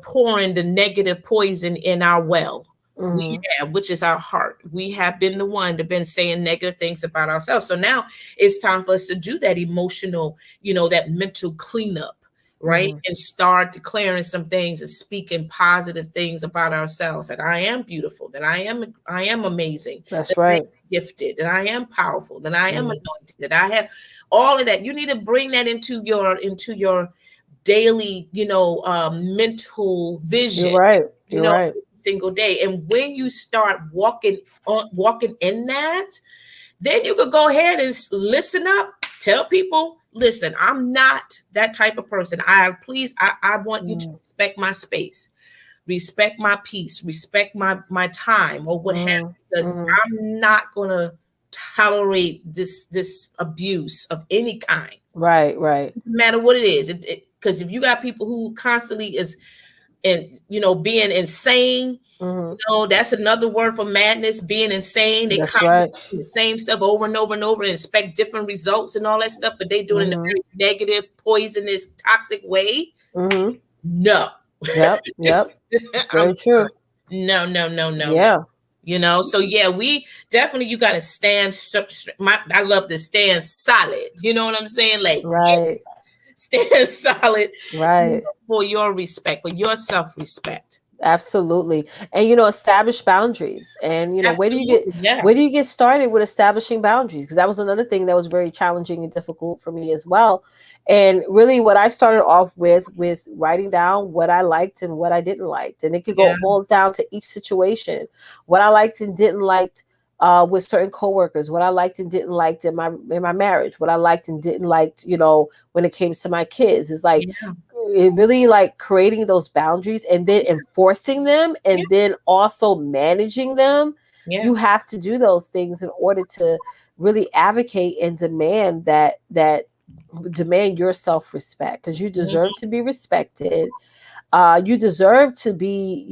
pouring the negative poison in our well. We have, which is our heart. We have been the one that been saying negative things about ourselves. So now it's time for us to do that emotional, that mental cleanup, right? And start declaring some things and speaking positive things about ourselves, that I am beautiful, that I am amazing, that's right, gifted, that I am powerful, that I am anointed, that I have all of that. You need to bring that into your daily, mental vision. You're right. You're right. Single day. And when you start walking in that, then you could go ahead and listen up. Tell people, listen, I'm not that type of person. I want you to respect my space, respect my peace, respect my time, or what have you, because I'm not gonna tolerate this abuse of any kind. Right. No matter what it is. Because if you got people who constantly is being insane, that's another word for madness, being insane. They constantly do the same stuff over and over and over and expect different results and all that stuff, but they do it in a very negative, poisonous, toxic way. No. Yep. It's very true. No. Yeah. So yeah, we definitely, you got to stand. I love to stand solid. You know what I'm saying? Like, right. Stand solid. Right. For your respect, for your self-respect. Absolutely. And establish boundaries. And where do you get started with establishing boundaries? Because that was another thing that was very challenging and difficult for me as well. And really what I started off with writing down what I liked and what I didn't like. And it could go boils down to each situation. What I liked and didn't like with certain coworkers, what I liked and didn't like in my marriage, what I liked and didn't like, when it came to my kids. Is like it really like creating those boundaries and then enforcing them, and then also managing them. You have to do those things in order to really advocate and demand demand your self-respect, because you deserve to be respected. You deserve to be,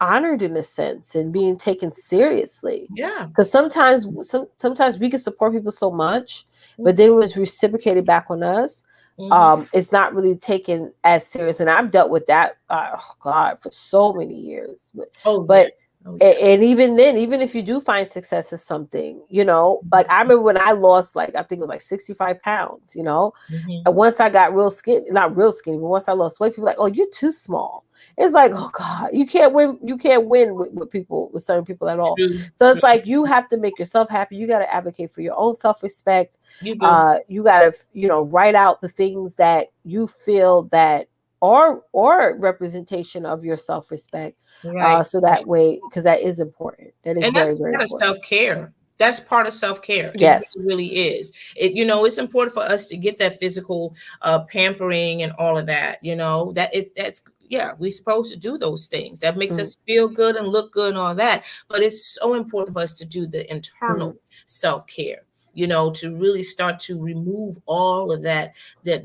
honored in a sense and being taken seriously. Because sometimes we can support people so much, but then when it's reciprocated back on us, it's not really taken as serious. And I've dealt with that, for so many years. And even then, even if you do find success in something, like I remember when I lost, like, I think it was like 65 pounds, and once I got not real skinny, but once I lost weight, people were like, oh, you're too small. It's like, oh God, you can't win with certain people at all. So it's like, you have to make yourself happy. You got to advocate for your own self-respect. You got to, write out the things that you feel that or representation of your self-respect. Right. So that way, because that is important. That is And that's very, very part of important. self-care. That's part of self-care. It Yes. really, really is. It's important for us to get that physical pampering and all of that, that's yeah, we're supposed to do those things. That makes Mm, us feel good and look good and all that. But it's so important for us to do the internal mm, self-care, to really start to remove all of that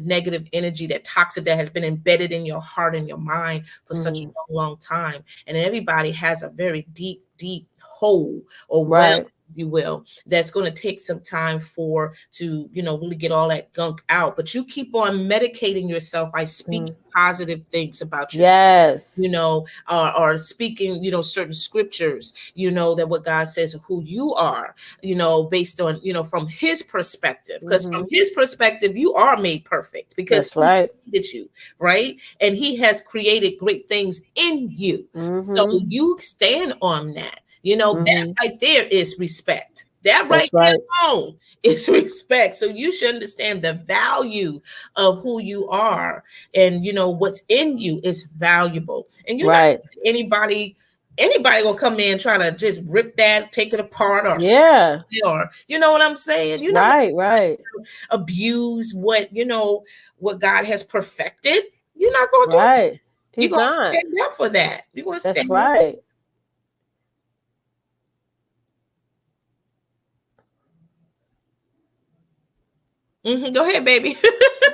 negative energy, that toxic that has been embedded in your heart and your mind for such a mm. long, long time. And everybody has a very deep, deep hole or well, Right. if you will, that's going to take some time for to really get all that gunk out. But you keep on medicating yourself by speaking Mm. positive things about yourself, Yes. or speaking, certain scriptures, that what God says of who you are, based on, from his perspective. Because from Hmm. his perspective, you are made perfect because That's he right. created you, right? And he has created great things in you. So Hmm. you stand on that. That Hmm. right there is respect. That right That's right. there alone is respect. So you should understand the value of who you are, and what's in you is valuable. And you're not Right. anybody gonna come in trying to just rip that, take it apart, or Yeah. or you know what I'm saying. You're not Right. Right. gonna abuse what God has perfected. You're not gonna do it. Right. You're He's gonna not. stand up for that. You're gonna That's stand up. right. Go ahead, baby.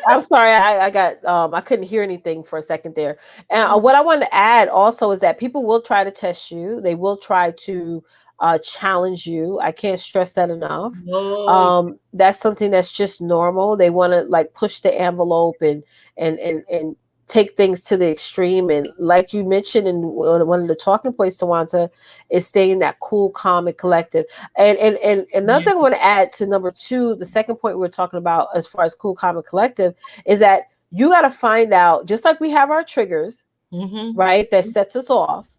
I'm sorry, I got I couldn't hear anything for a second there. And Mhm. what I wanted to add also is that people will try to test you. They will try to challenge you. I can't stress that enough. Oh, That's something that's just normal. They want to like push the envelope and take things to the extreme. And like you mentioned in one of the talking points, Tawanta, is staying that cool, calm, and collective. And another yeah. thing I want to add to number two, the second point we are talking about as far as cool, calm, and collective, is that you got to find out, just like we have our triggers, Mm-hmm. right, that sets us off,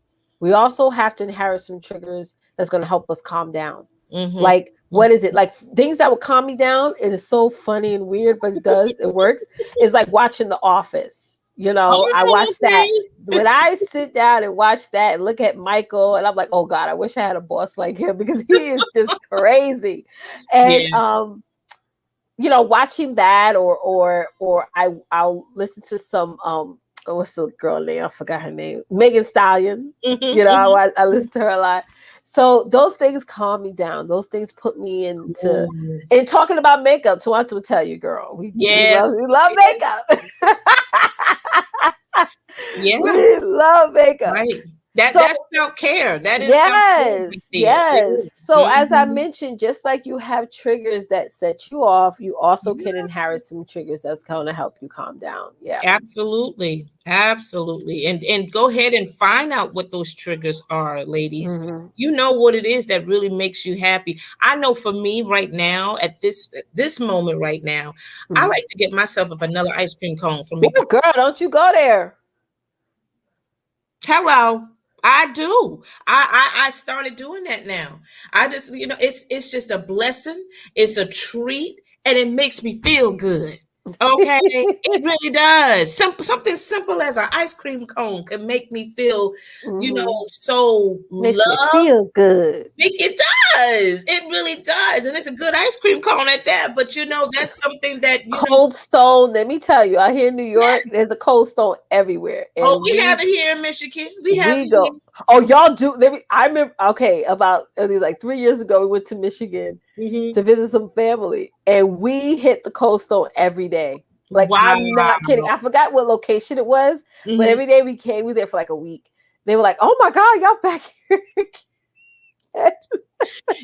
we also have to inherit some triggers that's going to help us calm down. Mm-hmm. Like, what is it? Like things that will calm me down. It is so funny and weird, but it works. It's like watching The Office. I Oh, watch that. okay. When I sit down and watch that and look at Michael, and I'm like, oh God, I wish I had a boss like him because he is just crazy. And Yeah. watching that, or I'll listen to some what's the girl name? I forgot her name. Megan Stallion. Mm-hmm. Mm-hmm. I listen to her a lot. So those things calm me down. Those things put me into. Ooh. And talking about makeup, so I have to tell you, girl, we love Yes. we love Yes. makeup. Yeah. We love makeup. Right. That's So self-care. That is self-care right yes, there. It yes. is. So as I Mm-hmm. mentioned, just like you have triggers that set you off, you also can Yeah. inherit some triggers that's going to help you calm down. Yeah. Absolutely. Absolutely. And go ahead and find out what those triggers are, ladies. Hmm. You know what it is that really makes you happy. I know for me right now, at this moment right now, I Hmm. like to get myself a vanilla ice cream cone from Ooh, McDonald's. girl, don't you go there. Hello. I do. I started doing that now. I just, it's just a blessing. It's a treat, and it makes me feel good. Okay, it really does. Something simple as an ice cream cone can make me feel, Hmm. so Makes me loved. feel good. It does. It really does, and it's a good ice cream cone at that. But that's something that Cold Stone, let me tell you, out here in New York, there's a Cold Stone everywhere. Oh, And we have we it here in Michigan. We have we it here. go. Oh, y'all do. I remember. Okay, about it was like 3 years ago. We went to Michigan Hmm. to visit some family, and we hit the Cold Stone every day. Like I'm not kidding. Wow. I forgot what location it was, but Hmm. every day we came. We were there for like a week. They were like, "Oh my God, y'all back here!"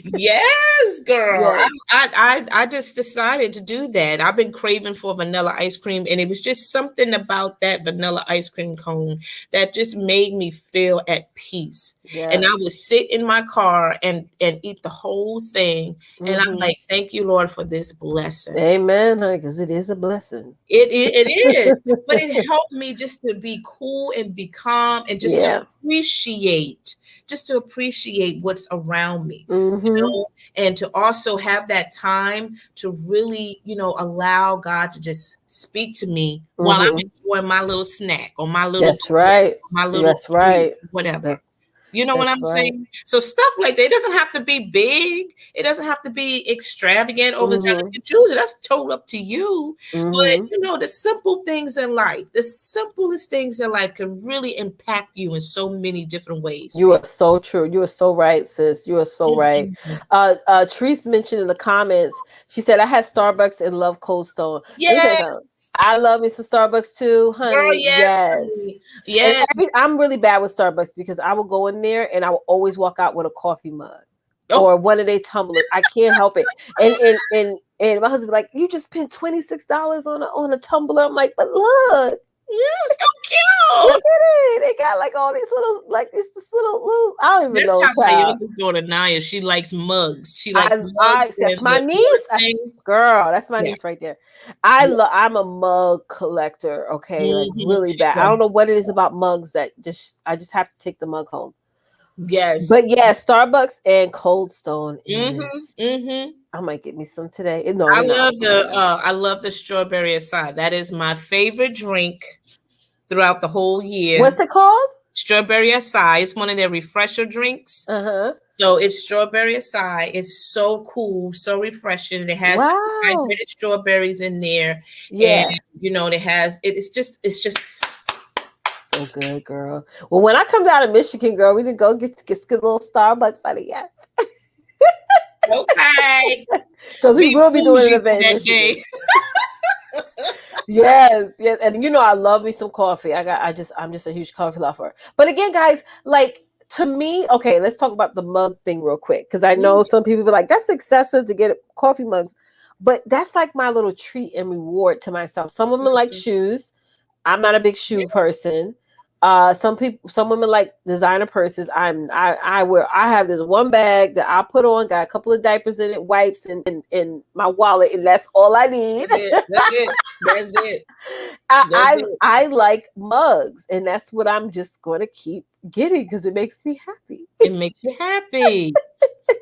Yes, girl. Yes, I just decided to do that. I've been craving for vanilla ice cream, and it was just something about that vanilla ice cream cone that just made me feel at peace. And I yes. would sit in my car and eat the whole thing, and I'm Hmm. like, "Thank you, Lord, for this blessing." Amen, honey, because it is a blessing. It is, but it helped me just to be cool and be calm and just to Yeah. appreciate, just to appreciate what's around me, Mm-hmm. and to also have that time to really, allow God to just speak to me while I'm Mm-hmm. enjoying my little snack or my little That's dessert, right. my little That's treat, right. whatever. That's You know what that's I'm right. saying? So stuff like that, it doesn't have to be big. It doesn't have to be extravagant over the top. If Mm-hmm. you choose it, that's totally up to you. But Mm-hmm. the simple things in life, the simplest things in life can really impact you in so many different ways, You babe. are so true. You are so right, sis. You are so right. Mhm. Therese mentioned in the comments, she said, I had Starbucks and love Cold Stone. Let me tell you something. Yes, I love me some Starbucks too, girl, honey. yes, Yes. honey. And Yes. I'm really bad with Starbucks because I will go in there and I will always walk out with a coffee mug Oh, or one of their tumblers. I can't help it. And my husband be like, you just spent $26 on a tumbler. I'm like, but look. yes, so Look cute. at it. They got like all these little, like this little. I don't even That's know, how my child. youngest daughter Naya, she likes mugs. She likes mugs That's and my the quart niece. thing. Girl, that's my Yeah. niece right there. Yeah. I'm a mug collector. Okay, like really She bad. I loves don't know what it is it. about mugs that I just have to take the mug home. Yes. But yeah, Starbucks and Cold Stone Mm-hmm. is. Mm-hmm. I might get me some today. No, they're not open right now. I love the strawberry acai. That is my favorite drink throughout the whole year. What's it called? Strawberry acai is one of their refresher drinks. Uh huh. So it's strawberry acai. It's so cool, so refreshing. It has the Wow. dehydrated strawberries in there, and Yeah. it has it's just So good, girl. Well, when I come down to Michigan, girl, we can go get a little Starbucks, buddy. Yeah, okay. because we Be will be doing an bougie for event in that Michigan. day. Yes, yes, and I love me some coffee. I'm just a huge coffee lover. But again, guys, like to me, okay, let's talk about the mug thing real quick because I know some people be like, that's excessive to get coffee mugs, but that's like my little treat and reward to myself. Some women like Mhm. shoes. I'm not a big shoe person. Some women like designer purses. I have this one bag that I put on, got a couple of diapers in it, wipes, and my wallet, and that's all I need. That's it. That's it. That's it. I, That's I it. I like mugs, and that's what I'm just going to keep getting because it makes me happy. It makes you happy.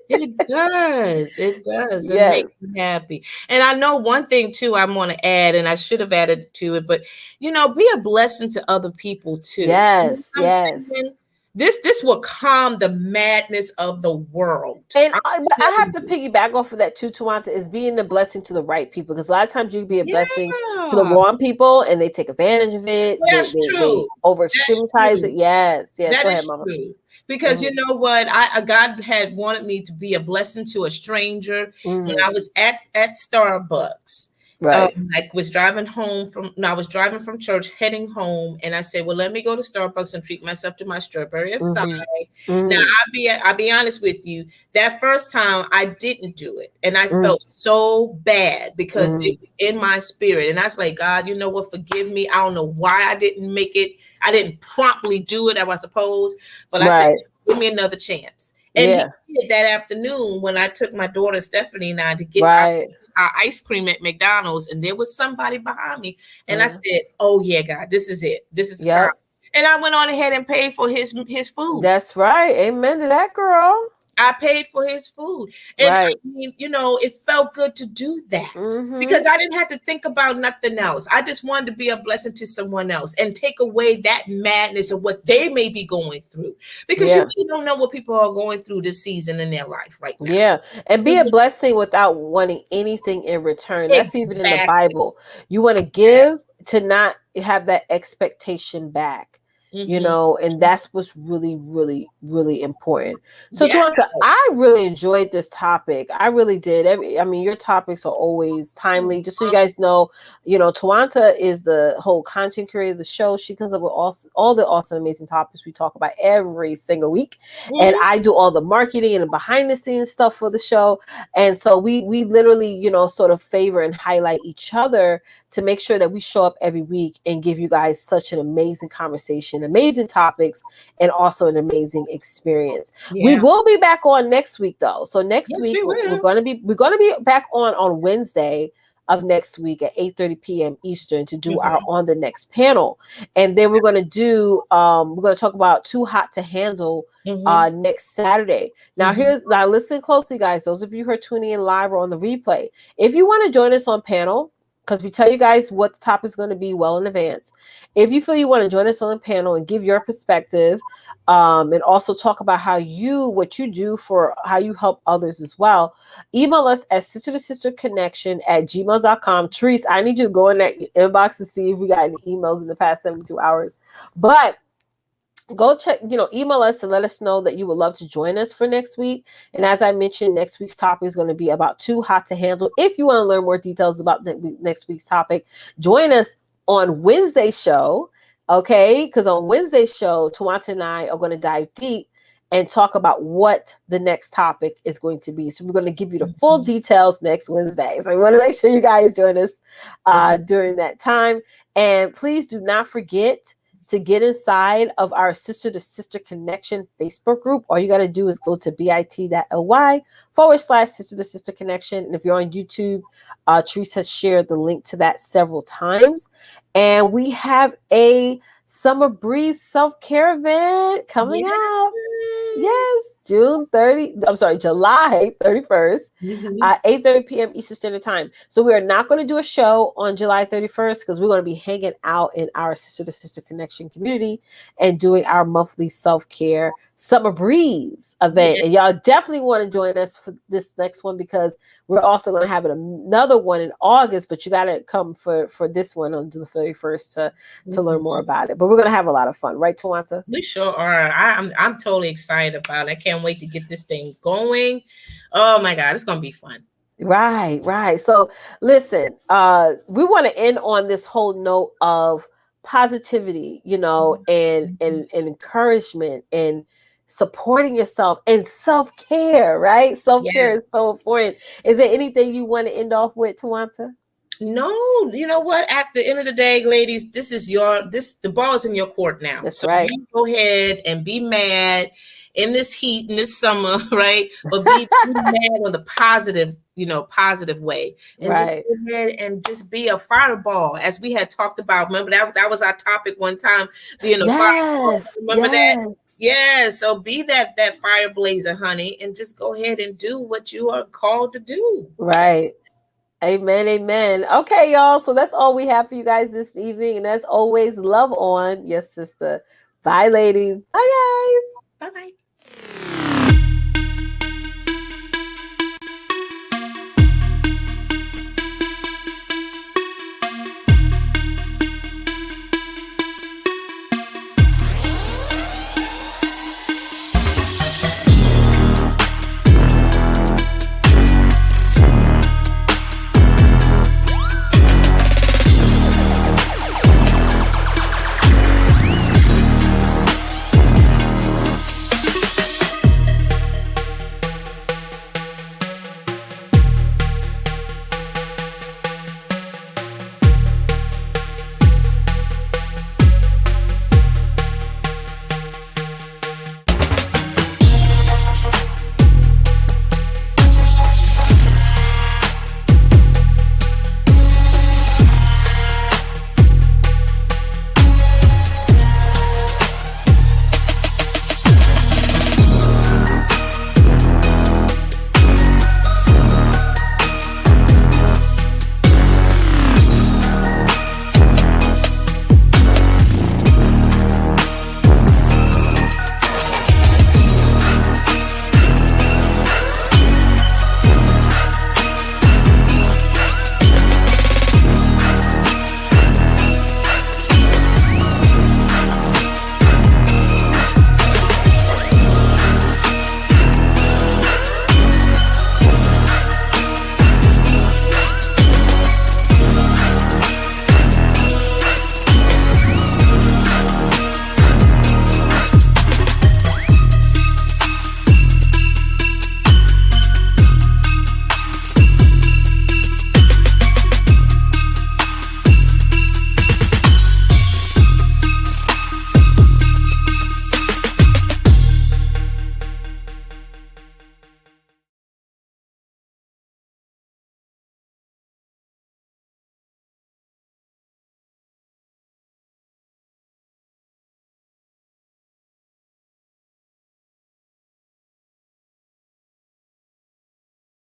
It does. It does. It Yes, makes me happy. And I know one thing too I want to add, and I should have added to it, but be a blessing to other people too. You know yes, what I'm yes. saying? This will calm the madness of the world. And I'm but I have telling to you. piggyback off of that too, Tawanta, is being a blessing to the right people. Because a lot of times you can be a blessing to the Yeah, wrong people and they take advantage of it. They that's they, they true. over That's extrematize true. it. Yes, yes. That Go ahead, is mama. true. Because you Hmm. know what? God had wanted me to be a blessing to a stranger when Hmm. I was at Starbucks. Right. I was driving home from no, I was driving from church, heading home, and I said, "Well, let me go to Starbucks and treat myself to my strawberry acai." Hmm. Now, Hmm. I'll be honest with you. That first time, I didn't do it, and I Hmm. felt so bad because Hmm. it was in my spirit, and I was like, "God, you know what? Forgive me. I don't know why I didn't make it. I didn't promptly do it. I was supposed, but I said, Right. give me another chance." And he Yeah. did that afternoon when I took my daughter Stephanie and I to get Right. our ice cream at McDonald's, and there was somebody behind me, and I Uh, said, "Oh yeah, God, this is it. This is the time." yep. And I went on ahead and paid for his food. That's right. Amen to that, girl. I paid for his food. And I Right. mean, it felt good to do that Hmm. because I didn't have to think about nothing else. I just wanted to be a blessing to someone else and take away that madness of what they may be going through because you Yeah. really don't know what people are going through this season in their life right now. Yeah, and be You a really- blessing without wanting anything in return. That's even in the Exactly. Bible. You want to give to Yes. not have that expectation back, Hmm. and that's what's really, really, really important. So, Yeah. Tawanta, I really enjoyed this topic. I really did. I mean, your topics are always timely. Just so you guys know, Tawanta is the whole content creator of the show. She comes up with all the awesome, amazing topics we talk about every single week, and Mhm. I do all the marketing and behind the scenes stuff for the show. And so we literally, sort of favor and highlight each other to make sure that we show up every week and give you guys such an amazing conversation, amazing topics, and also an amazing experience. We Yeah. will be back on next week though. So next Yes, week we we're will. going to be back on Wednesday. of next week at 8:30 p.m. Eastern to do our Mhm. On the Next panel. And then we're going to we're going to talk about Too Hot to Handle Mhm. next Saturday. Mhm. Now listen closely, guys. Those of you who are tuning in live or on the replay, if you want to join us on panel, because we tell you guys what the topic is going to be well in advance. If you feel you want to join us on the panel and give your perspective, and also talk about what you do for how you help others as well, email us at sister to sister connection at gmail.com. Therese, I need you to go in that inbox to see if we got any emails in the past 72 hours. But go check, email us and let us know that you would love to join us for next week. And as I mentioned, next week's topic is going to be about Too Hot to Handle. If you want to learn more details about next week's topic, join us on Wednesday's show. Okay, because on Wednesday's show, Twonta and I are going to dive deep and talk about what the next topic is going to be. So we're going to give you the full Mhm. details next Wednesday. So we want to make sure you guys join us during that time. And please do not forget to get inside of our Sister to Sister Connection Facebook group. All you got to do is go to bit.ly/Sister to Sister Connection. And if you're on YouTube, Therese has shared the link to that several times. And we have a Summer Breeze self-care event coming up. Yes, July 31st Mhm. at 8:30 p.m. Eastern Standard Time. So we are not going to do a show on July 31st because we're going to be hanging out in our Sister to Sister Connection community and doing our monthly self-care Summer Breeze event. Yeah. And y'all definitely want to join us for this next one because we're also going to have another one in August, but you got to come for this one on the 31st to learn more Mhm. about it. But we're going to have a lot of fun, right, Twonta? We sure are. I'm totally excited about it. I can't wait to get this thing going. Oh my God, it's gonna be fun. Right, right. So listen, we want to end on this whole note of positivity, Mhm. and encouragement and supporting yourself and self-care, right? Self-care Yes. is so important. Is there anything you want to end off with, Tawanta? No, you know what? At the end of the day, ladies, the ball is in your court now. That's So right. you go ahead and be mad in this heat in this summer, right? But be mad on the positive, positive way. And just Right. go ahead and just be a fireball, as we had talked about. Remember that was our topic one time, being a fireball. Yes. Remember that? Yes. Yeah, so be that fire blazer, honey, and just go ahead and do what you are called to do. Right. Amen. Amen. Okay, y'all. So that's all we have for you guys this evening. And as always, love on your sister. Bye, ladies. Bye, guys. Bye bye.